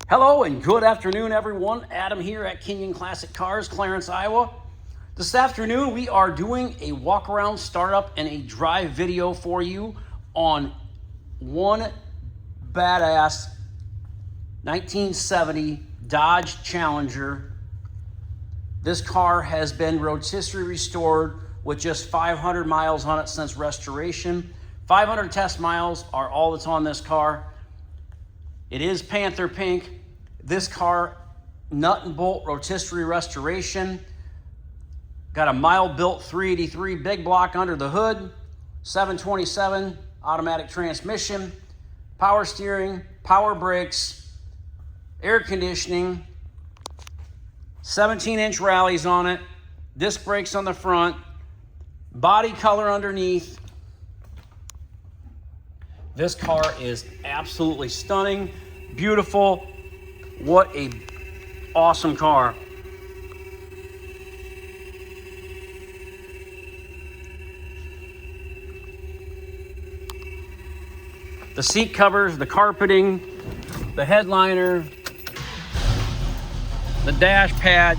Hello and good afternoon, everyone. Adam here at Kenyon Classic Cars, Clarence, Iowa. This afternoon, we are doing a walk-around startup and a drive video for you on one badass 1970 Dodge Challenger. This car has been rotisserie restored with just 500 miles on it since restoration. 500 test miles are all that's on this car. It is Panther Pink. This car, nut and bolt rotisserie restoration. Got a mile-built 383 big block under the hood, 727 automatic transmission, power steering, power brakes, air conditioning, 17-inch rallies on it, disc brakes on the front, body color underneath. This car is absolutely stunning, beautiful. What a awesome car. The seat covers, the carpeting, the headliner, the dash pad,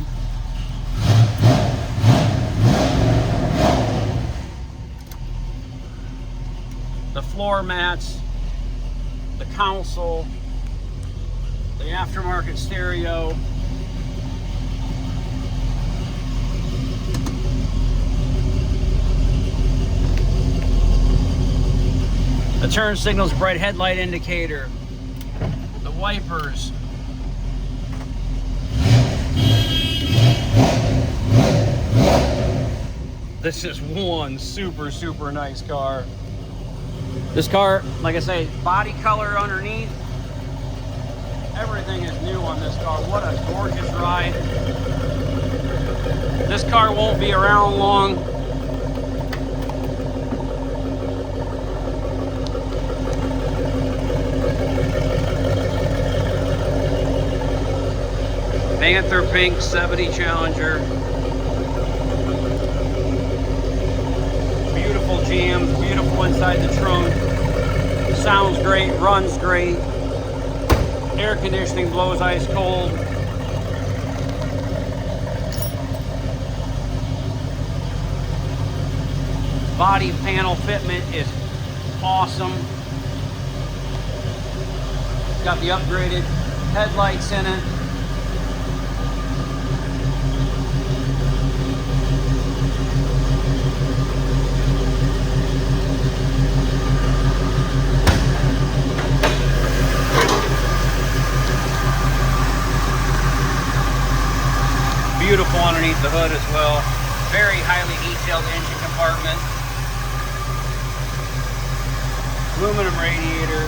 the floor mats, the console, the aftermarket stereo, the turn signals, bright headlight indicator, the wipers, this is one super nice car. This car, like I say, body color underneath, everything is new on this car. What a gorgeous ride. This car won't be around long. Panther Pink 70 Challenger. Beautiful jams, beautiful inside the trunk. Sounds great, runs great. Air conditioning blows ice cold. Body panel fitment is awesome. It's got the upgraded headlights in it. Beautiful underneath the hood as well. Very highly detailed engine compartment. Aluminum radiator.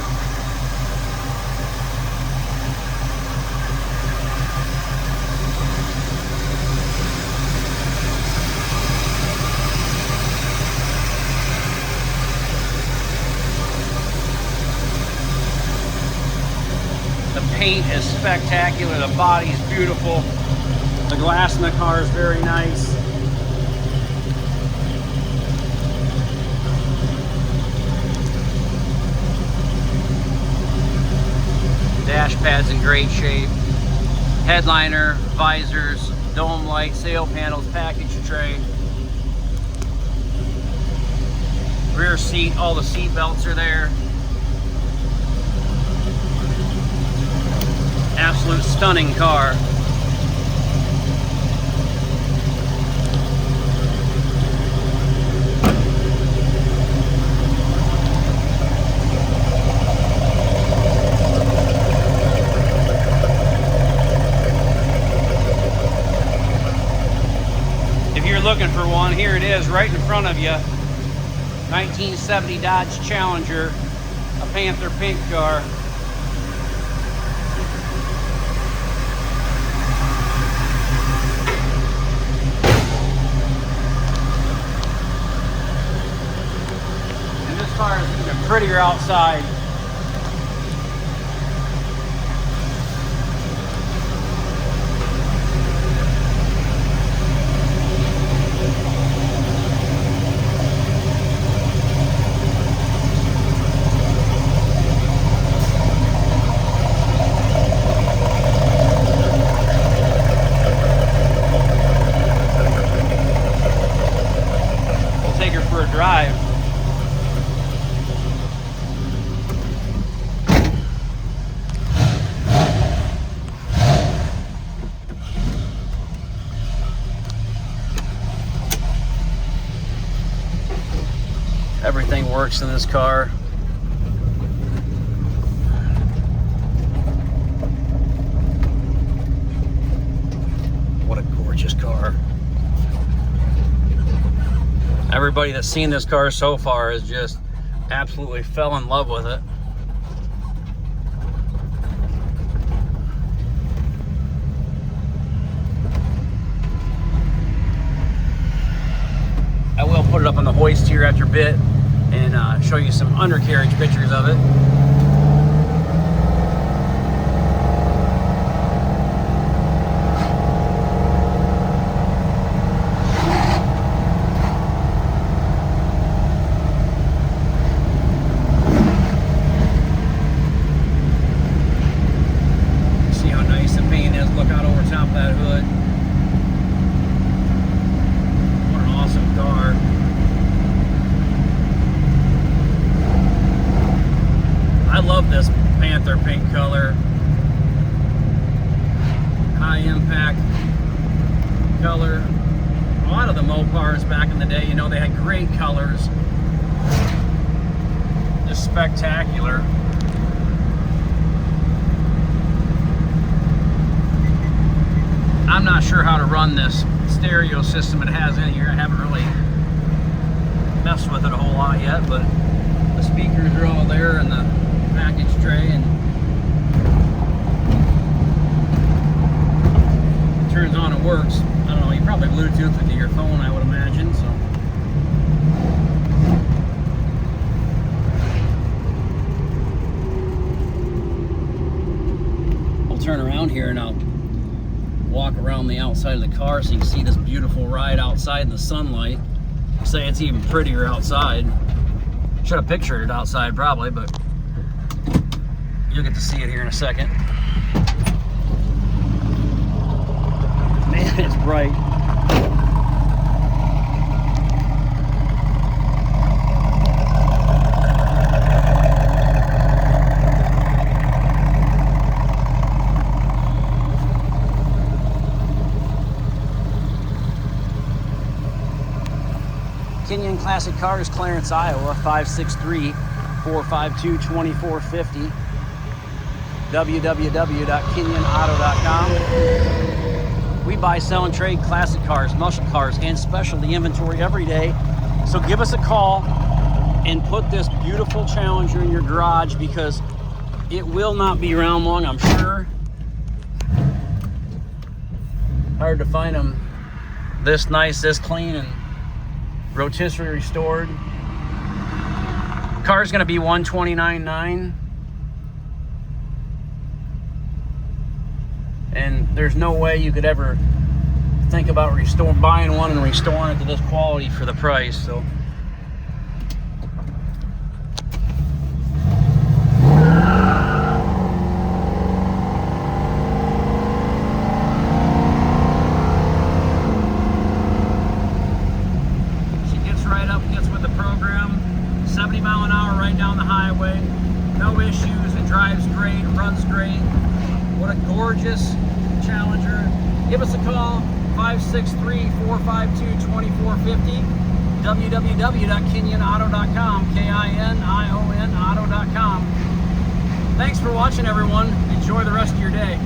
The paint is spectacular. The body is beautiful. The glass in the car is very nice. Dash pad's in great shape. Headliner, visors, dome lights, sail panels, package tray. Rear seat, all the seat belts are there. Absolute stunning car. Looking for one, here it is right in front of you. 1970 Dodge Challenger, a Panther Pink car. And this car is even prettier outside. Everything works in this car. What a gorgeous car. Everybody that's seen this car so far has just absolutely fell in love with it. I will put it up on the hoist here after a bit and show you some undercarriage pictures of it. See how nice the paint is. Look out over top of that hood. What an awesome car. I love this Panther pink color. High impact color. A lot of the Mopars back in the day, you know, they had great colors. Just spectacular. I'm not sure how to run this stereo system it has in here. I haven't really messed with it a whole lot yet, but the speakers are all there in the package tray, and it turns on and works. I don't know, you probably Bluetooth it to your phone, I would imagine. So I'll turn around here and I'll walk around the outside of the car so you can see this beautiful ride outside in the sunlight. Say it's even prettier outside. Should have pictured it outside probably, but you'll get to see it here in a second. Man, it's bright. Kenyon Classic Cars, Clarence, Iowa, 563-452-2450. www.kenyonauto.com. We buy, sell, and trade classic cars, muscle cars, and specialty inventory every day. So give us a call and put this beautiful Challenger in your garage, because it will not be around long, I'm sure. Hard to find them this nice, this clean, and rotisserie restored. Car's gonna be $129,900. And there's no way you could ever think about buying one and restoring it to this quality for the price. So she gets right up, gets with the program. 70 mile an hour right down the highway. No issues. It drives great, runs great. What a gorgeous Challenger. Give us a call, 563-452-2450. www.kenyonauto.com. KINION auto.com. Thanks for watching, everyone. Enjoy the rest of your day.